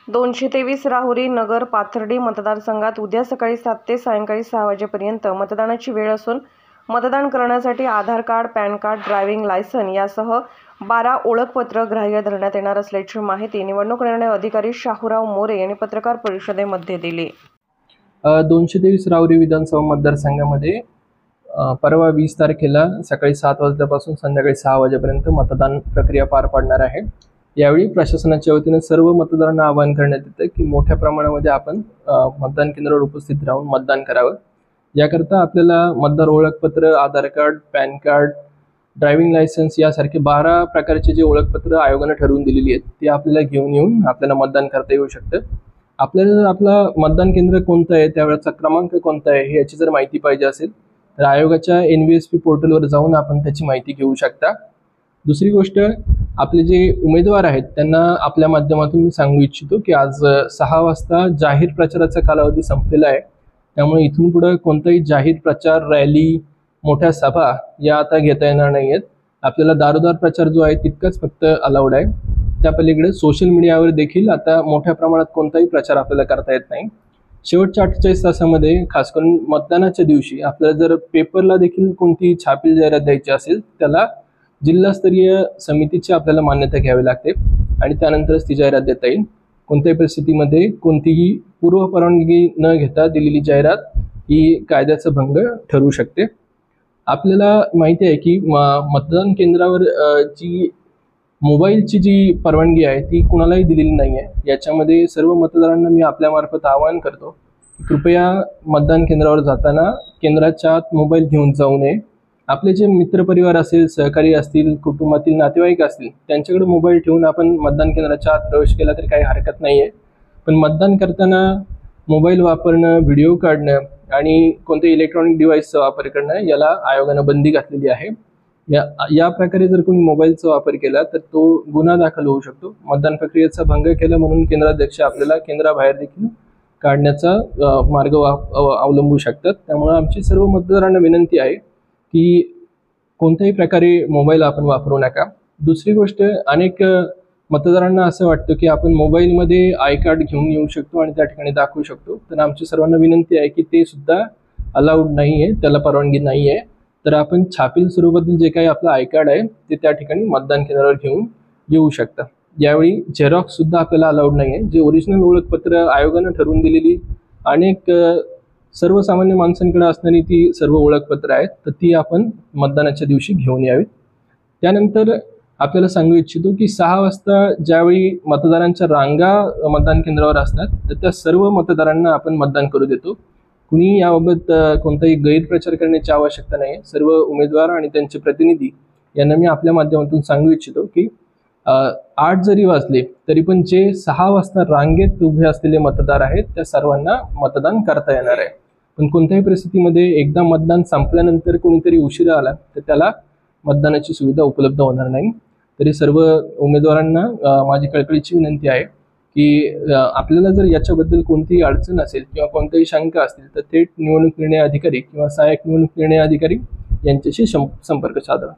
223 राहुरी नगर पाथर्डी मतदारसंघात उद्या सकाळी 7 ते सायंकाळी 6 वाजेपर्यंत मतदानाची वेळ असून मतदान करण्यासाठी Aadhaar card, PAN card, driving licence यासह 12 ओळखपत्र ग्राह्य धरण्यात येणार असल्याची माहिती निवडणूक निर्णय अधिकारी शाहूराव मोरे यांनी पत्रकार परिषदेमध्ये दिली. 223 राहुरी विधानसभा मतदारसंघामध्ये परवा 20 तारखेला सकाळी 7 वाजल्यापासून संध्याकाळी 6 वाजेपर्यंत मतदान प्रक्रिया पार पडणार आहे. यावेळी प्रशासनाच्या वतीने सर्व मतदारांना आवाहन करण्यात येतं की मोठ्या प्रमाणामध्ये आपण मतदान केंद्रावर उपस्थित राहून मतदान करावं. याकरता आपल्याला मतदार ओळखपत्र, Aadhaar card, PAN card, driving licence यासारखे 12 प्रकारचे जे ओळखपत्र आयोगाने ठरवून दिलेली आहेत ते आपल्याला घेऊन येऊन आपल्याला मतदान करता येऊ शकतं. आपल्याला जर आपला मतदान केंद्र कोणतं आहे, त्यावेळेचा क्रमांक कोणता आहे याची जर माहिती पाहिजे असेल तर आयोगाच्या NVSP पोर्टलवर जाऊन आपण त्याची माहिती घेऊ शकता. दुसरी गोष्ट, आपले जे उमेदवार आहेत त्यांना आपल्या माध्यमातून मी सांगू इच्छितो की आज 6 वाजता जाहीर प्रचाराचा कालावधी संपलेला आहे. त्यामुळे इथून पुढे कोणताही जाहीर प्रचार, रॅली, मोठ्या सभा या आता घेता येणार नाही आहेत. आपल्याला दारोदार प्रचार जो आहे तितकाच फक्त अलाउड आहे. त्या पलीकडे सोशल मीडियावर देखील आता मोठ्या प्रमाणात कोणताही प्रचार आपल्याला करता येत नाही. शेवटच्या 48 तासामध्ये खास करून मतदानाच्या दिवशी आपल्याला जर पेपरला देखील कोणती छापील जाहिरात द्यायची असेल त्याला जिल्हास्तरीय समितीची आपल्याला मान्यता घ्यावी लागते आणि त्यानंतरच ती जाहिरात देता येईल. कोणत्याही परिस्थितीमध्ये कोणतीही पूर्व परवानगी न घेता दिलेली जाहिरात ही कायद्याचा भंग ठरू शकते. आपल्याला माहिती आहे की मतदान केंद्रावर जी मोबाईलची जी परवानगी आहे ती कुणालाही दिलेली नाही आहे. याच्यामध्ये सर्व मतदारांना मी आपल्यामार्फत आवाहन करतो की कृपया मतदान केंद्रावर जाताना केंद्राच्या आत मोबाईल घेऊन जाऊ नये. आपले जे मित्रपरिवार असेल, सहकारी असतील, कुटुंबातील नातेवाईक असतील त्यांच्याकडे मोबाईल ठेवून आपण मतदान केंद्राच्या आत प्रवेश केला तरी काही हरकत नाही आहे. पण मतदान करताना मोबाईल वापरणं, व्हिडिओ काढणं आणि कोणत्याही इलेक्ट्रॉनिक डिव्हाइसचा वापर करणं याला आयोगानं बंदी घातलेली आहे. या प्रकारे जर कोणी मोबाईलचा वापर केला तर तो गुन्हा दाखल होऊ शकतो. मतदान प्रक्रियेचा भंग केला म्हणून केंद्राध्यक्ष आपल्याला केंद्राबाहेर देखील काढण्याचा मार्ग अवलंबू शकतात. त्यामुळे आमची सर्व मतदारांना विनंती आहे की कोणत्याही प्रकारे मोबाईल आपण वापरू नका. दुसरी गोष्ट, अनेक मतदारांना असं वाटतं की आपण मोबाईलमध्ये आय कार्ड घेऊन येऊ शकतो आणि त्या ठिकाणी दाखवू शकतो. तर आमची सर्वांना विनंती आहे की ते सुद्धा अलाउड नाही आहे, त्याला परवानगी नाही आहे. तर आपण छापील स्वरूपातील जे काही आपलं आय कार्ड आहे ते त्या ठिकाणी मतदान केंद्रावर घेऊन येऊ शकता. यावेळी झेरॉक्स सुद्धा आपल्याला अलाउड नाही आहे. जे ओरिजिनल ओळखपत्र आयोगानं ठरवून दिलेली अनेक सर्वसामान्य माणसांकडे असणारी ती सर्व ओळखपत्र आहेत तर ती आपण मतदानाच्या दिवशी घेऊन यावीत. त्यानंतर आपल्याला सांगू इच्छितो की 6 वाजता ज्यावेळी मतदारांच्या रांगा मतदान केंद्रावर असतात तर त्या सर्व मतदारांना आपण मतदान करू देतो. कुणी याबाबत कोणताही गैरप्रचार करण्याची आवश्यकता नाही. सर्व उमेदवार आणि त्यांचे प्रतिनिधी यांना मी आपल्या माध्यमातून सांगू इच्छितो की 8 जरी वाजले तरी पण जे 6 वाजता रांगेत उभे असलेले मतदार आहेत त्या सर्वांना मतदान करता येणार आहे. पण कोणत्याही परिस्थितीमध्ये एकदा मतदान संपल्यानंतर कोणीतरी उशिरा आला तर त्याला मतदानाची सुविधा उपलब्ध होणार नाही. तरी सर्व उमेदवारांना माझी कळकळीची विनंती आहे की आपल्याला जर याच्याबद्दल कोणतीही अडचण असेल किंवा कोणत्याही शंका असतील तर थेट निवडणूक निर्णय अधिकारी किंवा सहाय्यक निवडणूक निर्णय अधिकारी यांच्याशी संपर्क साधा.